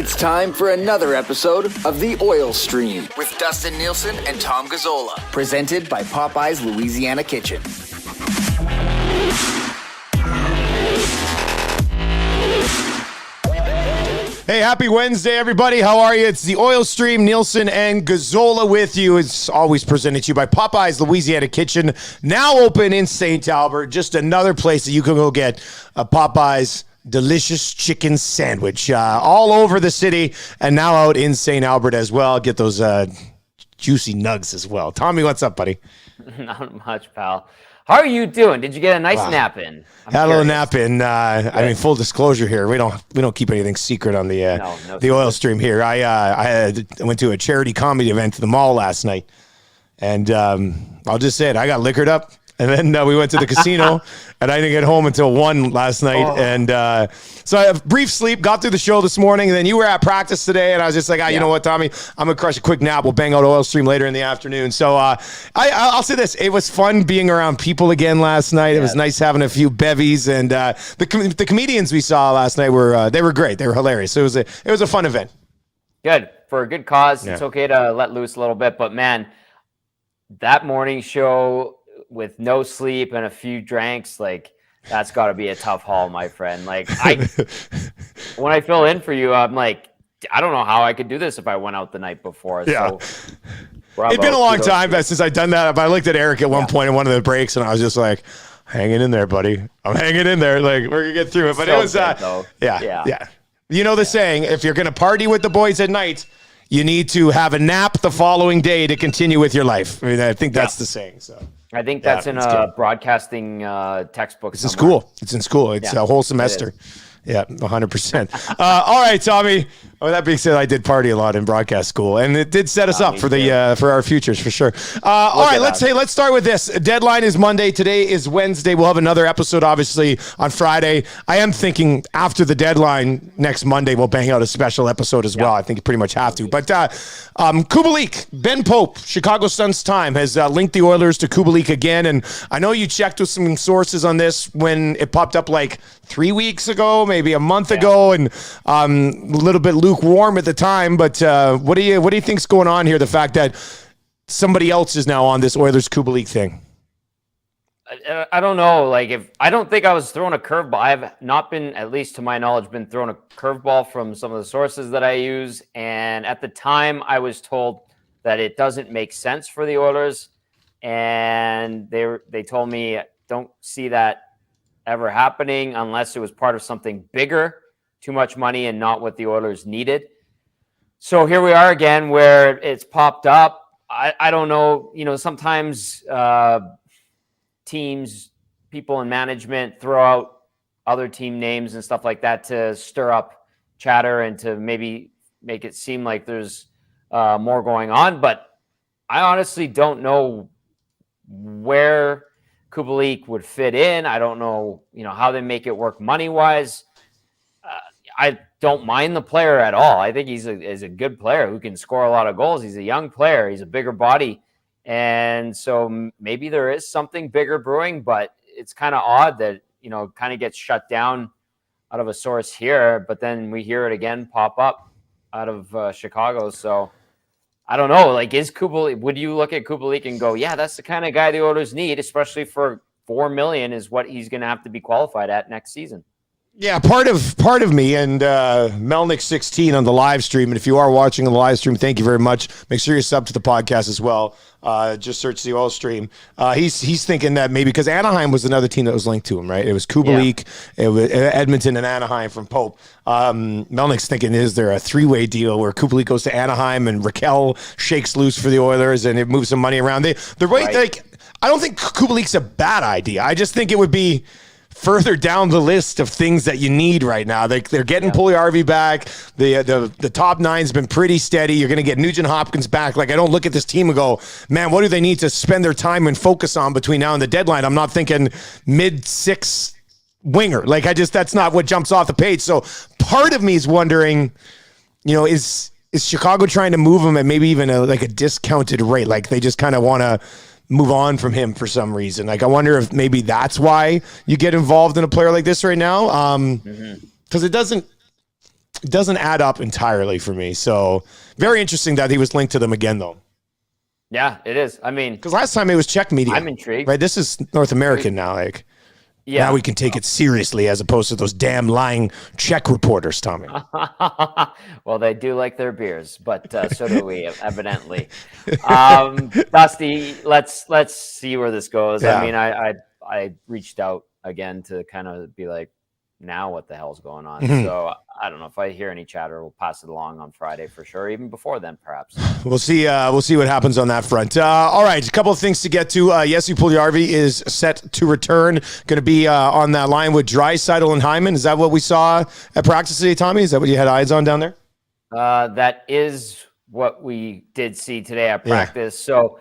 It's time for another episode of The Oil Stream with Dustin Nielsen and Tom Gazzola, presented by Popeye's Louisiana Kitchen. Hey, happy Wednesday, everybody. How are you? It's The Oil Stream, Nielsen and Gazzola with you. It's always presented to you by Popeye's Louisiana Kitchen, now open in St. Albert. Just another place that you can go get a Popeye's delicious chicken sandwich all over the city and now out in St. Albert as well. Get those juicy nugs as well. Tommy, what's up, buddy? Not much, pal. How are you doing? Did you get a nice nap in? Had a little nap in. I mean, full disclosure here, we don't keep anything secret on the Oil Stream here. I went to a charity comedy event at the mall last night, and I'll just say it. I got liquored up. And then we went to the casino, and I didn't get home until 1 last night. Oh. And so I have brief sleep, got through the show this morning, and then you were at practice today, and I was just like, you know what, Tommy? I'm going to crush a quick nap. We'll bang out Oil Stream later in the afternoon. So I'll say this. It was fun being around people again last night. It was nice having a few bevies. And the comedians we saw last night were great. They were hilarious. So it was a fun event. Good. For a good cause. Yeah. It's okay to let loose a little bit. But, man, that morning show with no sleep and a few drinks, like, that's got to be a tough haul, my friend. Like, when I fill in for you, I'm like, I don't know how I could do this if I went out the night before. Yeah. So, it's been a long time since I've done that. But I looked at Eric at one point in one of the breaks, and I was just like, hanging in there, buddy. I'm hanging in there. Like, we're going to get through it. But it was, yeah. You know the saying, if you're going to party with the boys at night, you need to have a nap the following day to continue with your life. I mean, I think that's the saying, so. I think that's in a broadcasting textbook. It's somewhere. In school. It's in school. It's a whole semester. Yeah, 100%. All right, Tommy. That being said, I did party a lot in broadcast school, and it did set us up for for our futures for sure. All right, let's start with this. Deadline is Monday. Today is Wednesday. We'll have another episode, obviously, on Friday. I am thinking after the deadline next Monday, we'll bang out a special episode as well. I think you pretty much have to. But Kubilik, Ben Pope, Chicago Suns Time, has linked the Oilers to Kubilik again, and I know you checked with some sources on this when it popped up like 3 weeks ago, maybe a month ago, and a little bit lukewarm at the time. But what do you think's going on here? The fact that somebody else is now on this Oilers Kubilik thing. I don't know. Like, I don't think I was throwing a curveball. I have not been, at least to my knowledge, been thrown a curveball from some of the sources that I use. And at the time, I was told that it doesn't make sense for the Oilers, and they told me don't see that ever happening unless it was part of something bigger, too much money, and not what the Oilers needed. So here we are again where it's popped up. I don't know. You know, sometimes teams, people in management throw out other team names and stuff like that to stir up chatter and to maybe make it seem like there's more going on. But I honestly don't know where Kubilik would fit in. I don't know, how they make it work money-wise. I don't mind the player at all. I think he's a good player who can score a lot of goals. He's a young player. He's a bigger body. And so maybe there is something bigger brewing, but it's kind of odd that, kind of gets shut down out of a source here, but then we hear it again pop up out of Chicago. So I don't know. Like, is Kubilik? Would you look at Kubilik and go, "Yeah, that's the kind of guy the Oilers need," especially for $4 million is what he's going to have to be qualified at next season? Yeah, part of me and Melnick16 on the live stream. And if you are watching on the live stream, thank you very much. Make sure you sub to the podcast as well. Just search the Oil Stream. He's thinking that maybe because Anaheim was another team that was linked to him, right? It was Kubilik, it was Edmonton and Anaheim from Pope. Melnick's thinking, is there a three-way deal where Kubilik goes to Anaheim and Raquel shakes loose for the Oilers and it moves some money around? I don't think Kubilik's a bad idea. I just think it would be further down the list of things that you need right now. They're getting Puljujarvi back. The top nine's been pretty steady. You're going to get Nugent Hopkins back. Like, I don't look at this team and go, man, what do they need to spend their time and focus on between now and the deadline? I'm not thinking mid-6 winger. Like, that's not what jumps off the page. So part of me is wondering, is Chicago trying to move him at maybe even a discounted rate? Like, they just kind of want to move on from him for some reason. Like, I wonder if maybe that's why you get involved in a player like this right now. Because it doesn't doesn't add up entirely for me. So very interesting that he was linked to them again, though. Yeah, it is. I mean, because last time it was Czech media. I'm intrigued. Right? This is North American now. Now we can take it seriously as opposed to those damn lying Czech reporters, Tommy. Well, they do like their beers, but so do we, evidently. Dusty, let's see where this goes. Yeah. I mean, I reached out again to kind of be like, now what the hell's going on? Mm-hmm. So I don't know if I hear any chatter, we'll pass it along on Friday for sure. Even before then, perhaps. We'll see. We'll see what happens on that front. All right, a couple of things to get to. Jesse Puljujarvi is set to return. Going to be on that line with Draisaitl and Hyman. Is that what we saw at practice today, Tommy? Is that what you had eyes on down there? That is what we did see today at practice. Yeah. So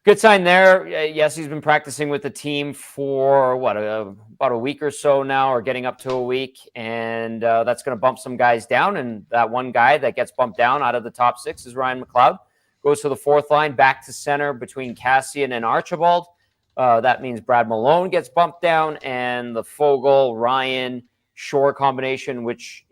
good sign there. Yes, he's been practicing with the team for about a week or so now, or getting up to a week. And that's going to bump some guys down. And that one guy that gets bumped down out of the top 6 is Ryan McLeod. Goes to the 4th line, back to center between Cassian and Archibald. That means Brad Malone gets bumped down, and the Fogle, Ryan, Shore combination, which,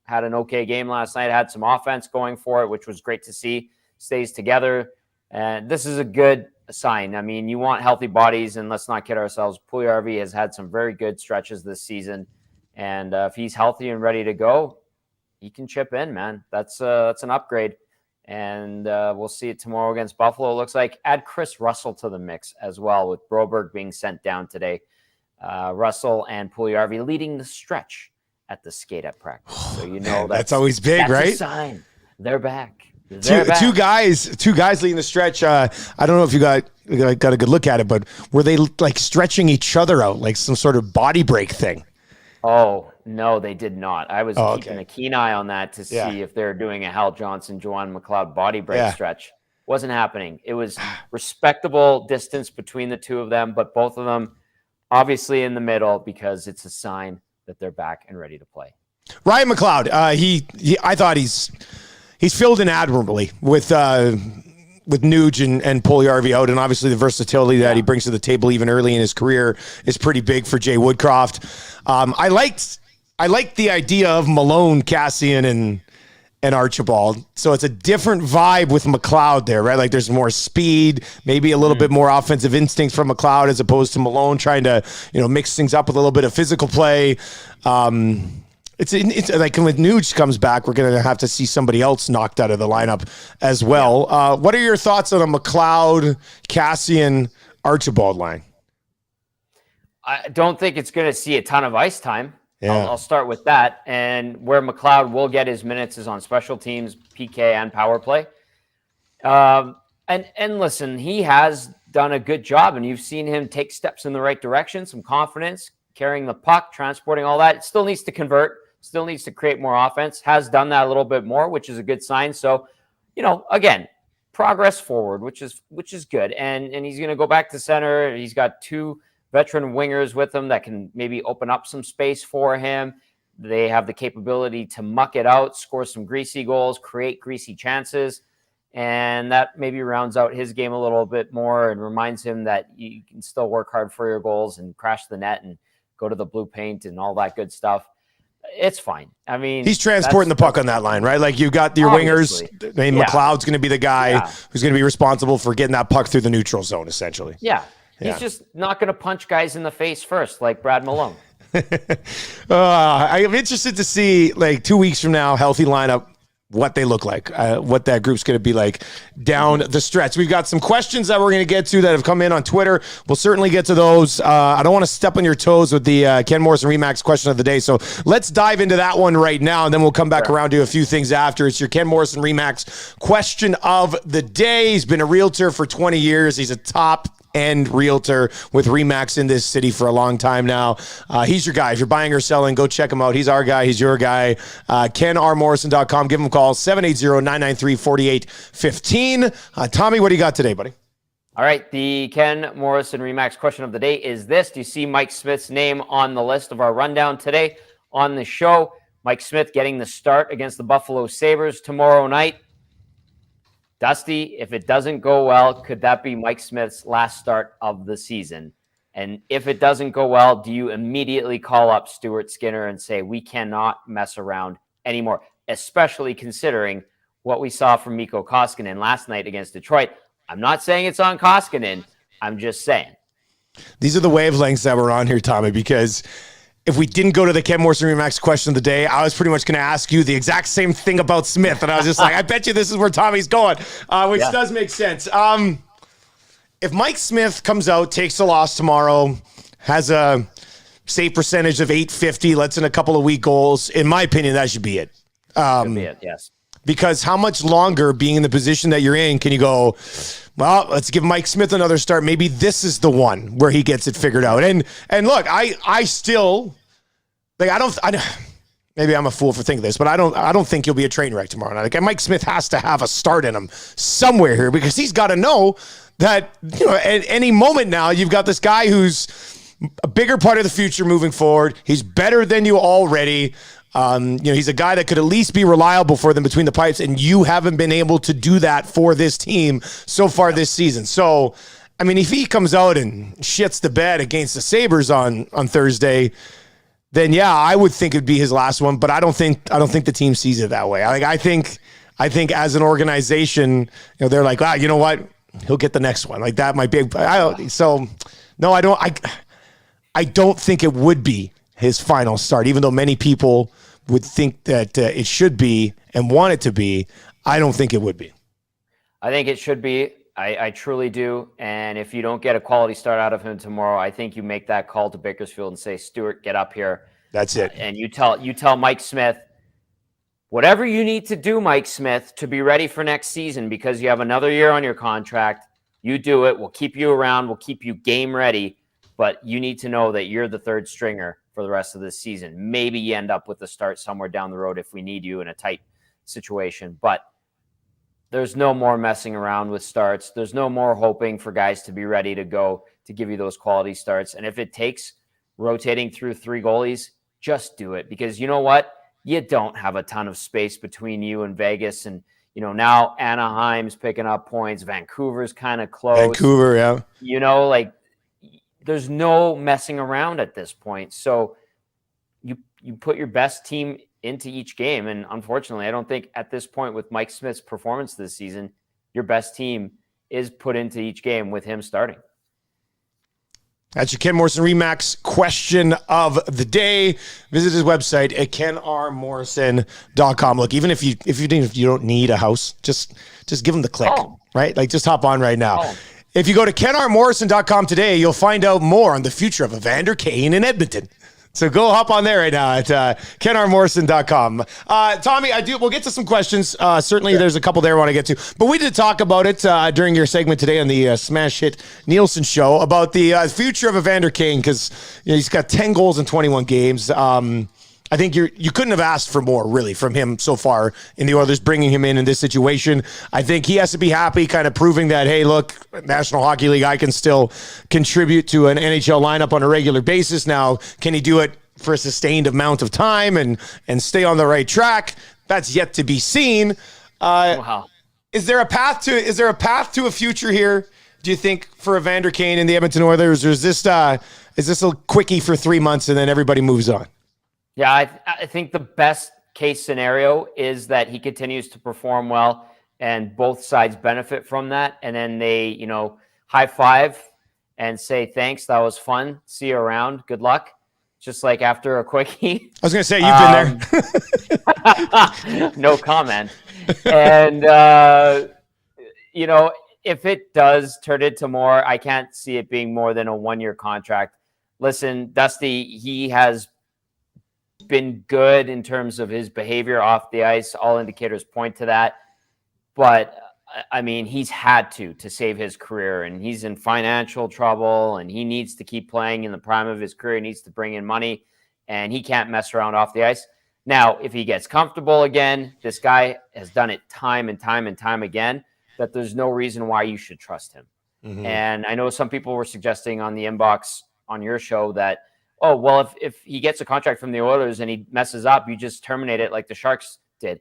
had an okay game last night, had some offense going for it, which was great to see, stays together. And this is a good sign. I mean, you want healthy bodies, and let's not kid ourselves. Puljujarvi has had some very good stretches this season, and if he's healthy and ready to go, he can chip in, man. That's an upgrade, and we'll see it tomorrow against Buffalo. It looks like add Chris Russell to the mix as well, with Broberg being sent down today. Russell and Puljujarvi leading the stretch at the skate at practice, so that's always big, right? A sign they're back. Two guys leading the stretch. I don't know if you got a good look at it, but were they like stretching each other out like some sort of body break thing? Oh, no, they did not. I was keeping a keen eye on that to see if they're doing a Hal Johnson, Joanne McLeod body break stretch. Wasn't happening. It was respectable distance between the two of them, but both of them obviously in the middle, because it's a sign that they're back and ready to play. Ryan McLeod, I thought he's filled in admirably with Nuge and Puljujarvi out, and obviously the versatility that he brings to the table even early in his career is pretty big for Jay Woodcroft. I liked the idea of Malone, Cassian, and Archibald. So it's a different vibe with McLeod there, right? Like there's more speed, maybe a little bit more offensive instinct from McLeod as opposed to Malone trying to, mix things up with a little bit of physical play. It's like when Nuge comes back, we're going to have to see somebody else knocked out of the lineup as well. Yeah. What are your thoughts on a McLeod, Cassian, Archibald line? I don't think it's going to see a ton of ice time. Yeah. I'll start with that. And where McLeod will get his minutes is on special teams, PK, and power play. And listen, he has done a good job, and you've seen him take steps in the right direction, some confidence, carrying the puck, transporting all that. It still needs to convert, still needs to create more offense, has done that a little bit more, which is a good sign. So, again, progress forward, which is good. And he's going to go back to center. He's got 2 veteran wingers with him that can maybe open up some space for him. They have the capability to muck it out, score some greasy goals, create greasy chances. And that maybe rounds out his game a little bit more and reminds him that you can still work hard for your goals and crash the net and go to the blue paint and all that good stuff. It's fine. I mean, he's transporting the puck on that line, right? Like you've got your wingers. I mean, McLeod's going to be the guy who's going to be responsible for getting that puck through the neutral zone, essentially. Yeah. He's just not going to punch guys in the face first, like Brad Malone. I'm interested to see, like 2 weeks from now, healthy lineup, what they look like, what that group's going to be like down the stretch. We've got some questions that we're going to get to that have come in on Twitter. We'll certainly get to those. I don't want to step on your toes with the Ken Morrison Remax question of the day, so let's dive into that one right now, and then we'll come back around to a few things after. It's your Ken Morrison Remax question of the day. He's been a realtor for 20 years. He's a top-end realtor with Remax in this city for a long time now. He's your guy. If you're buying or selling, go check him out. He's our guy. He's your guy. KenRMorrison.com. Give him a call, 780-993-4815. Tommy, what do you got today, buddy? All right. The Ken Morrison Remax question of the day is this. Do you see Mike Smith's name on the list of our rundown today on the show? Mike Smith getting the start against the Buffalo Sabres tomorrow night. Dusty, if it doesn't go well, could that be Mike Smith's last start of the season? And if it doesn't go well, do you immediately call up Stuart Skinner and say, we cannot mess around anymore, especially considering what we saw from Mikko Koskinen last night against Detroit. I'm not saying it's on Koskinen. I'm just saying. These are the wavelengths that we're on here, Tommy, because if we didn't go to the Ken Morrison Remax question of the day, I was pretty much going to ask you the exact same thing about Smith. And I was just like, I bet you this is where Tommy's going, which does make sense. If Mike Smith comes out, takes a loss tomorrow, has a save percentage of .850, lets in a couple of weak goals, in my opinion, that should be it. Should be it, yes. Because how much longer, being in the position that you're in, can you go, well, let's give Mike Smith another start. Maybe this is the one where he gets it figured out. And look, I still, like, maybe I'm a fool for thinking this, but I don't think he'll be a train wreck tomorrow night. Like, Mike Smith has to have a start in him somewhere here, because he's got to know that, at any moment now, you've got this guy who's a bigger part of the future moving forward. He's better than you already. He's a guy that could at least be reliable for them between the pipes, and you haven't been able to do that for this team so far this season. So, I mean, if he comes out and shits the bed against the Sabres on Thursday, then yeah, I would think it'd be his last one. But I don't think the team sees it that way. I think as an organization, they're like, you know what, he'll get the next one. Like, that might be. No, I don't. I don't think it would be his final start, even though many people would think that it should be and want it to be. I don't think it would be. I think it should be. I truly do. And if you don't get a quality start out of him tomorrow, I think you make that call to Bakersfield and say, Stuart, get up here. That's it. And you tell Mike Smith, whatever you need to do, Mike Smith, to be ready for next season, because you have another year on your contract. You do it. We'll keep you around. We'll keep you game ready. But you need to know that you're the third stringer for the rest of this season. Maybe you end up with a start somewhere down the road if we need you in a tight situation. But there's no more messing around with starts. There's no more hoping for guys to be ready to go to give you those quality starts. And if it takes rotating through 3 goalies, just do it. Because you know what? You don't have a ton of space between you and Vegas. And, now Anaheim's picking up points. Vancouver's kind of close. Vancouver, yeah. There's no messing around at this point. So you put your best team into each game. And unfortunately, I don't think at this point with Mike Smith's performance this season, your best team is put into each game with him starting. That's your Ken Morrison Remax question of the day. Visit his website at kenrmorrison.com. Look, even if you don't need a house, just give him the click, right? Like, just hop on right now. If you go to kenrmorrison.com today, you'll find out more on the future of Evander Kane in Edmonton. So go hop on there right now at kenrmorrison.com. Tommy, we'll get to some questions. Certainly there's a couple there I want to get to. But we did talk about it during your segment today on the Smash Hit Nielsen show about the future of Evander Kane, because he's got 10 goals in 21 games. I think you couldn't have asked for more, really, from him so far in the Oilers, bringing him in this situation. I think he has to be happy, kind of proving that, hey, look, National Hockey League, I can still contribute to an NHL lineup on a regular basis. Now, can he do it for a sustained amount of time and stay on the right track? That's yet to be seen. Wow. Is there a path to a future here, do you think, for Evander Kane and the Edmonton Oilers, or is this a quickie for 3 months and then everybody moves on? Yeah, I think the best case scenario is that he continues to perform well and both sides benefit from that. And then they, high five and say, thanks, that was fun. See you around. Good luck. Just like after a quickie. I was going to say, you've been there. No comment. And, if it does turn into more, I can't see it being more than a 1-year contract. Listen, Dusty, he has been good in terms of his behavior off the ice. All indicators point to that. But I mean, he's had to save his career, and he's in financial trouble, and he needs to keep playing in the prime of his career. He needs to bring in money, and he can't mess around off the ice. Now, if he gets comfortable again, this guy has done it time and time and time again, that there's no reason why you should trust him. Mm-hmm. And I know some people were suggesting on the inbox on your show that, oh, well, if he gets a contract from the Oilers and he messes up, you just terminate it like the Sharks did.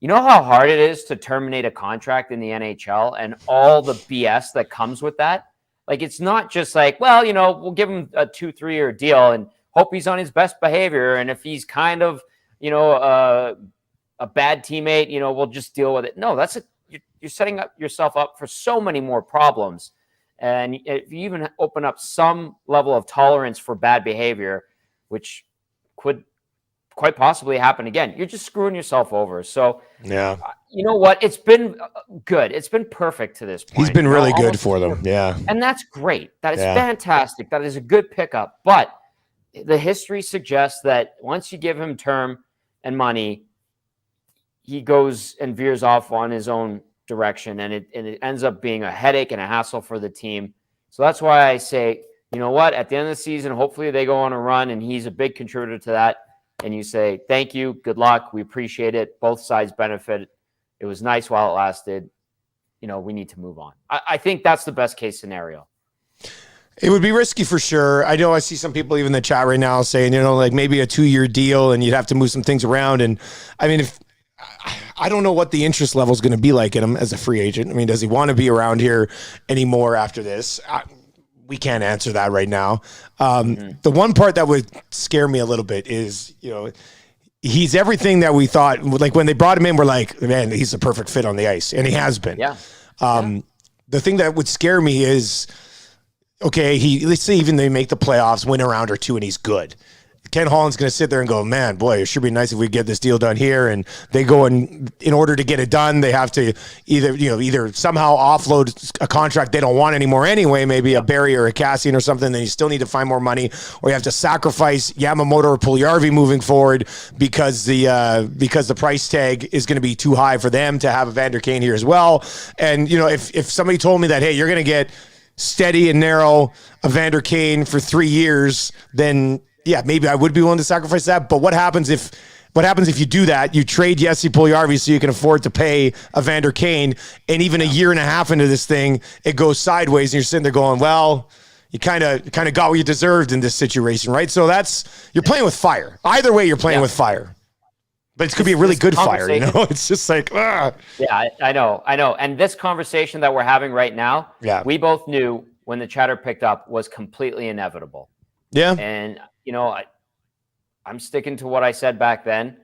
You know how hard it is to terminate a contract in the NHL and all the BS that comes with that? Like, it's not just like, well, we'll give him a 2-3 year deal and hope he's on his best behavior. And if he's kind of a bad teammate, we'll just deal with it. No, you're setting up yourself up for so many more problems. And if you even open up some level of tolerance for bad behavior, which could quite possibly happen again, you're just screwing yourself over. So, yeah, you know what? It's been good. It's been perfect to this point. He's been really good for them. Yeah. And that's great. That is fantastic. That is a good pickup. But the history suggests that once you give him term and money, he goes and veers off on his own direction, and it ends up being a headache and a hassle for the team. So that's why I say, you know what, at the end of the season, hopefully they go on a run, and he's a big contributor to that. And you say, thank you, good luck, we appreciate it. Both sides benefit. It was nice while it lasted. We need to move on. I think that's the best case scenario. It would be risky for sure. I know I see some people even in the chat right now saying, like maybe a 2-year deal and you'd have to move some things around. And I mean, I don't know what the interest level is going to be like in him as a free agent. I mean, does he want to be around here anymore after this? We can't answer that right now. The one part that would scare me a little bit is, he's everything that we thought. Like when they brought him in, we're like, man, he's a perfect fit on the ice. And he has been. Yeah. The thing that would scare me is, okay, let's say even they make the playoffs, win a round or two, and he's good. Ken Holland's going to sit there and go, man, boy, it should be nice if we get this deal done here. And they go in order to get it done, they have to either somehow offload a contract they don't want anymore anyway, maybe a Barry or a Cassian or something. Then you still need to find more money, or you have to sacrifice Yamamoto or Puljujarvi moving forward because the price tag is going to be too high for them to have Evander Kane here as well. And if somebody told me that, hey, you're going to get steady and narrow Evander Kane for 3 years, then yeah, maybe I would be willing to sacrifice that. But what happens if you do that? You trade Jesse Puljujarvi so you can afford to pay Evander Kane, and even a year and a half into this thing, it goes sideways, and you're sitting there going, well, you kind of got what you deserved in this situation, right? So you're playing with fire. Either way, you're playing with fire. But it could be a really good fire, It's just like, ah. Yeah, I know. And this conversation that we're having right now, we both knew when the chatter picked up was completely inevitable. Yeah. And I'm sticking to what I said back then.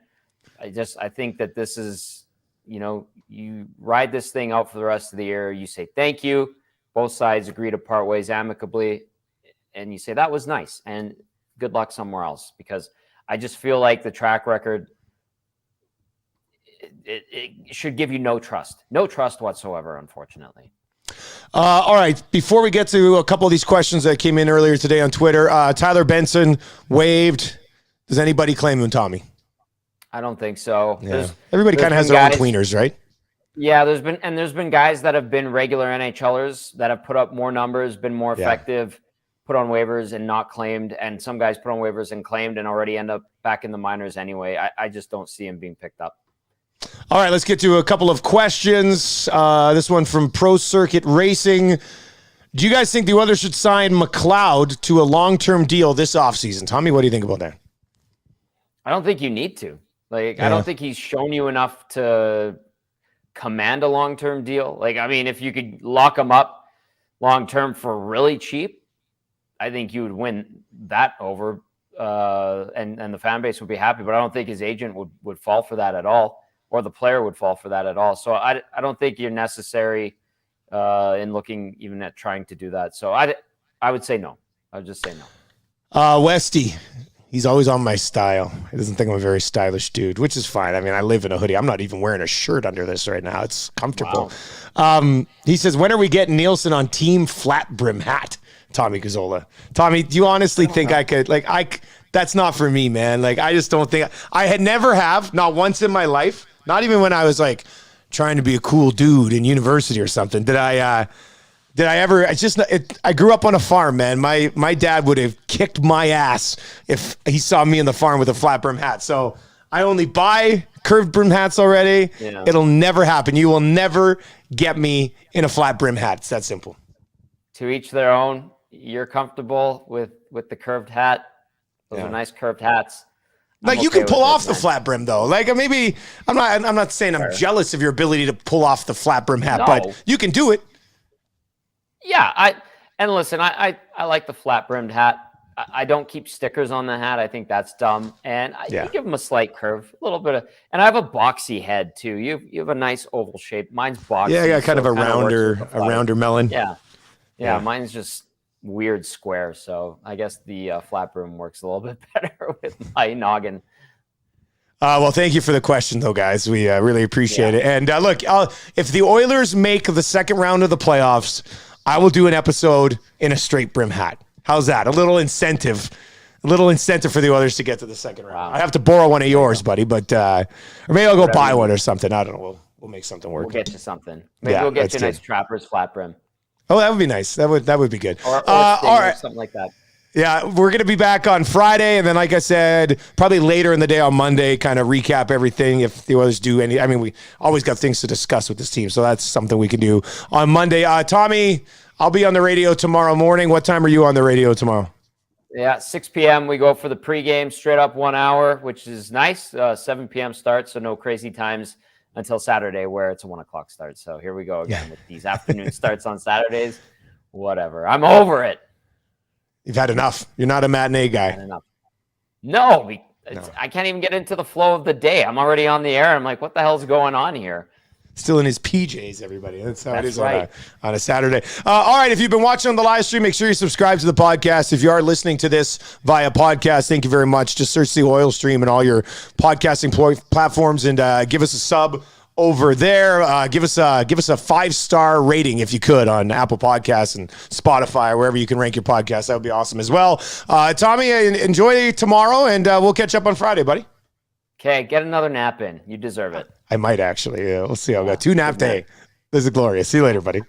I think that this is, you ride this thing out for the rest of the year. You say thank you. Both sides agree to part ways amicably, and you say that was nice and good luck somewhere else, because I just feel like the track record, it should give you no trust whatsoever, unfortunately. All right. Before we get to a couple of these questions that came in earlier today on Twitter, Tyler Benson waived. Does anybody claim him, Tommy? I don't think so. Yeah. Everybody kind of has their own tweeners, right? Yeah, there's been guys that have been regular NHLers that have put up more numbers, been more effective, put on waivers and not claimed, and some guys put on waivers and claimed and already end up back in the minors anyway. I just don't see him being picked up. All right, let's get to a couple of questions. This one from Pro Circuit Racing. Do you guys think the Oilers should sign McLeod to a long-term deal this offseason? Tommy, what do you think about that? I don't think you need to. I don't think he's shown you enough to command a long-term deal. If you could lock him up long-term for really cheap, I think you would win that over, and the fan base would be happy. But I don't think his agent would fall for that at all, or the player would fall for that at all. So I don't think you're necessary in looking even at trying to do that. So I would say no. I would just say no. Westy, he's always on my style. He doesn't think I'm a very stylish dude, which is fine. I mean, I live in a hoodie. I'm not even wearing a shirt under this right now. It's comfortable. Wow. He says, when are we getting Nielsen on team flat brim hat? Tommy Gazzola. Tommy, do you honestly think I could, that's not for me, man. I just don't think I had never have, not once in my life, not even when I was trying to be a cool dude in university or something. Did I ever? I grew up on a farm, man. My dad would have kicked my ass if he saw me in the farm with a flat brim hat. So I only buy curved brim hats already. Yeah. It'll never happen. You will never get me in a flat brim hat. It's that simple. To each their own. You're comfortable with the curved hat. Those are nice curved hats. You can pull off the flat brim though. Maybe I'm not saying I'm jealous of your ability to pull off the flat brim hat, but you can do it. Yeah, listen, I like the flat brimmed hat. I don't keep stickers on the hat. I think that's dumb. And Yeah. you give them a slight curve, a little bit of, and I have a boxy head too. You have a nice oval shape. Mine's boxy. Yeah, kind of so a rounder melon. Yeah. Mine's just weird square. So I guess the flat brim works a little bit better with my noggin. Well, thank you for the question, though, guys. We really appreciate it. And look, if the Oilers make the second round of the playoffs, I will do an episode in a straight brim hat. How's that? A little incentive for the Oilers to get to the second round. Wow. I have to borrow one of yours, buddy, but or maybe I'll go buy one or something. I don't know. We'll make something work. We'll get you something. Maybe we'll get you a nice Trappers flat brim. Oh, that would be nice. That would be good. Or all right, something like that. Yeah, we're going to be back on Friday, and then, like I said, probably later in the day on Monday, kind of recap everything if the Oilers do any. I mean, we always got things to discuss with this team, so that's something we can do on Monday. Tommy, I'll be on the radio tomorrow morning. What time are you on the radio tomorrow? Yeah, 6 p.m. We go for the pregame, straight up 1 hour, which is nice. 7 p.m. start, so no crazy times until Saturday where it's a 1 o'clock start. So here we go again with these afternoon starts on Saturdays. Whatever. I'm over it. You've had enough. You're not a matinee guy. No, I can't even get into the flow of the day. I'm already on the air. I'm like, what the hell's going on here? Still in his PJs, everybody. That's how it is right. on a Saturday. All right, if you've been watching on the live stream, make sure you subscribe to the podcast. If you are listening to this via podcast, thank you very much. Just search the Oil Stream and all your podcasting platforms and give us a sub over there. Give us a 5-star rating if you could on Apple Podcasts and Spotify, wherever you can rank your podcast. That would be awesome as well. Tommy, enjoy tomorrow, and we'll catch up on Friday, buddy. Okay, get another nap in. You deserve it. I might actually. We'll see. I've got 2 nap day. This is glorious. See you later, buddy.